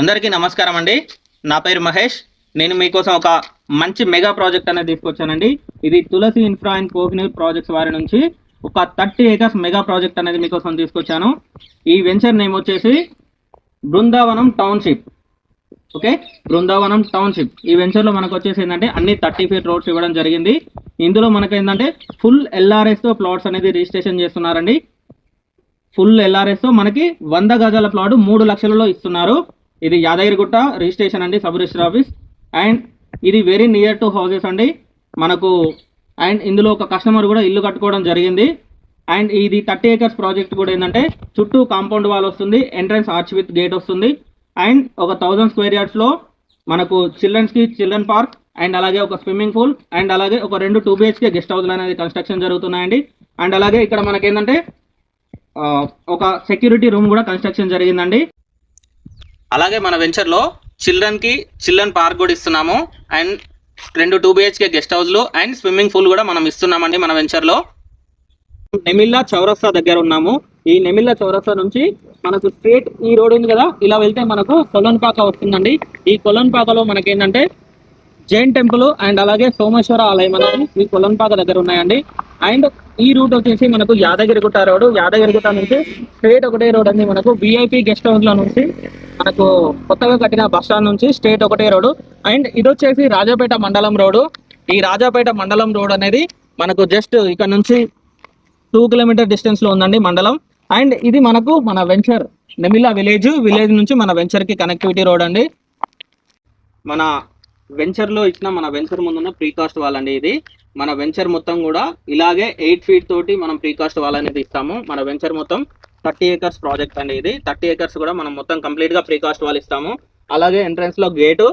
అందరికీ నమస్కారం అండి. నా పేరు మహేష్. నేను మీకోసం ఒక మంచి మెగా ప్రాజెక్ట్ అనేది తీసుకొచ్చానండి. ఇది తులసి ఇన్ఫ్రా అండ్ కోహినూర్ ప్రాజెక్ట్స్ వారి నుంచి ఒక 30 ఏకర్స్ మెగా ప్రాజెక్ట్ అనేది మీకోసం తీసుకొచ్చాను. ఈ వెంచర్ నేమ్ వచ్చేసి Brindavanam township. Okay, Brindavanam township. ఈ వెంచర్లో మనకు వచ్చేసి ఏంటంటే అన్ని 30 ఫీట్ రోడ్స్ ఇవ్వడం జరిగింది. ఇందులో మనకు ఏంటంటే ఫుల్ ఎల్ఆర్ఎస్తో ప్లాట్స్ అనేది రిజిస్ట్రేషన్ చేస్తున్నారండి. ఫుల్ ఎల్ఆర్ఎస్తో మనకి 100 గజాల ప్లాట్ 3 లక్షలలో ఇస్తున్నారు. ఇది యాదగిరిగుట్ట రిజిస్ట్రేషన్ అండి, సబ్ రిజిస్టర్ ఆఫీస్. అండ్ ఇది వెరీ నియర్ టు హౌసెస్ అండి మనకు. అండ్ ఇందులో ఒక కస్టమర్ కూడా ఇల్లు కట్టుకోవడం జరిగింది. అండ్ ఇది 30 ఏకర్స్ ప్రాజెక్ట్ కూడా ఏంటంటే చుట్టూ కాంపౌండ్ వాల్ వస్తుంది, ఎంట్రన్స్ ఆర్చ్ విత్ గేట్ వస్తుంది. అండ్ ఒక 1000 స్క్వేర్ యార్డ్స్లో మనకు చిల్డ్రన్ పార్క్ అండ్ అలాగే ఒక స్విమ్మింగ్ పూల్ అండ్ అలాగే ఒక 2 2 BHK గెస్ట్ హౌస్లు అనేది కన్స్ట్రక్షన్ జరుగుతున్నాయండి. అండ్ అలాగే ఇక్కడ మనకేంటంటే ఒక సెక్యూరిటీ రూమ్ కూడా కన్స్ట్రక్షన్ జరిగిందండి. అలాగే మన వెంచర్లో చిల్డ్రన్ పార్క్ కూడా ఇస్తున్నాము. అండ్ 2 2 BHK గెస్ట్ హౌస్లు అండ్ స్విమ్మింగ్ పూల్ కూడా మనం ఇస్తున్నామండి మన వెంచర్లో. నెమిల్లా చౌరస్తా దగ్గర ఉన్నాము. ఈ నెమిల్లా చౌరస్తా నుంచి మనకు స్ట్రేట్ ఈ రోడ్ ఉంది కదా, ఇలా వెళ్తే మనకు కొలన్పాక వస్తుందండి. ఈ కొలన్పాకలో మనకేంటంటే జైన్ టెంపుల్ అండ్ అలాగే సోమేశ్వర ఆలయం అనేది ఈ కొలన్పాక దగ్గర ఉన్నాయండి. అండ్ ఈ రూట్ వచ్చేసి మనకు యాదగిరిగుట్ట రోడ్. యాదగిరిగుట్ట నుంచి స్ట్రేట్ ఒకటే రోడ్ అండి మనకు. VIP గెస్ట్ హౌస్ లో నుంచి మనకు కొత్తగా కట్టిన బస్ స్టాండ్ నుంచి స్ట్రేట్ ఒకటే రోడ్. అండ్ ఇది వచ్చేసి రాజాపేట మండలం రోడ్. ఈ రాజాపేట మండలం రోడ్ అనేది మనకు జస్ట్ ఇక్కడ నుంచి 2 కిలోమీటర్ డిస్టెన్స్ లో ఉందండి మండలం. అండ్ ఇది మనకు మన వెంచర్ నెమిల్లా విలేజ్ నుంచి మన వెంచర్ కి కనెక్టివిటీ రోడ్ అండి. మన వెంచర్లో ఇచ్చిన మన వెంచర్ ముందున్న ప్రీకాస్ట్ వాల్ అండి. ఇది మన వెంచర్ మొత్తం కూడా ఇలాగే 8 ఫీట్ తోటి మనం ప్రీకాస్ట్ వాల్ అనేది ఇస్తాము. మన వెంచర్ మొత్తం 30 ఏకర్స్ ప్రాజెక్ట్ అండి. ఇది 30 ఏకర్స్ కూడా మనం మొత్తం కంప్లీట్ గా ప్రీకాస్ట్ వాల్ ఇస్తాము. అలాగే ఎంట్రన్స్ లో గేటు,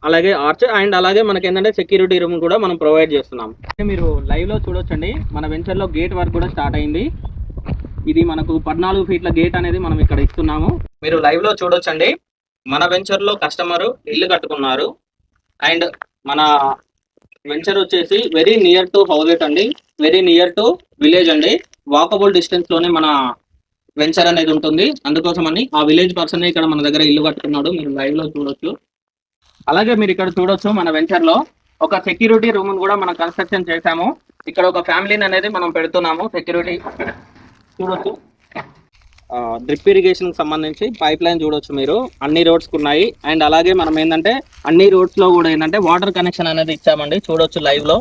అలాగే ఆర్చ్ అండ్ అలాగే మనకి ఏంటంటే సెక్యూరిటీ రూమ్ కూడా మనం ప్రొవైడ్ చేస్తున్నాం. మీరు లైవ్ లో చూడొచ్చండి, మన వెంచర్ లో గేట్ వర్క్ కూడా స్టార్ట్ అయింది. ఇది మనకు 14 ఫీట్ల గేట్ అనేది మనం ఇక్కడ ఇస్తున్నాము. మీరు లైవ్ లో చూడొచ్చండి, మన వెంచర్ లో కస్టమర్ ఇల్లు కట్టుకున్నారు. అండ్ మన వెంచర్ వచ్చేసి వెరీ నియర్ టు హౌసెస్ అండి, వెరీ నియర్ టు విలేజ్ అండి. వాకబుల్ డిస్టెన్స్ లోనే మన వెంచర్ అనేది ఉంటుంది. అందుకోసమని ఆ విలేజ్ పర్సన్ ఇక్కడ మన దగ్గర ఇల్లు కట్టుకున్నాడు, మీరు లైవ్ లో చూడొచ్చు. అలాగే మీరు ఇక్కడ చూడొచ్చు, మన వెంచర్ లో ఒక సెక్యూరిటీ రూమ్ కూడా మనం కన్స్ట్రక్షన్ చేశాము. ఇక్కడ ఒక ఫ్యామిలీని అనేది మనం పెడుతున్నాము. సెక్యూరిటీ చూడొచ్చు. డ్రిప్ ఇరిగేషన్ కి సంబంధించి పైప్ లైన్ చూడొచ్చు మీరు, అన్ని రోడ్స్ కు ఉన్నాయి. అండ్ అలాగే మనం ఏంటంటే అన్ని రోడ్స్ లో కూడా ఏంటంటే వాటర్ కనెక్షన్ అనేది ఇచ్చామండి, చూడొచ్చు లైవ్ లో.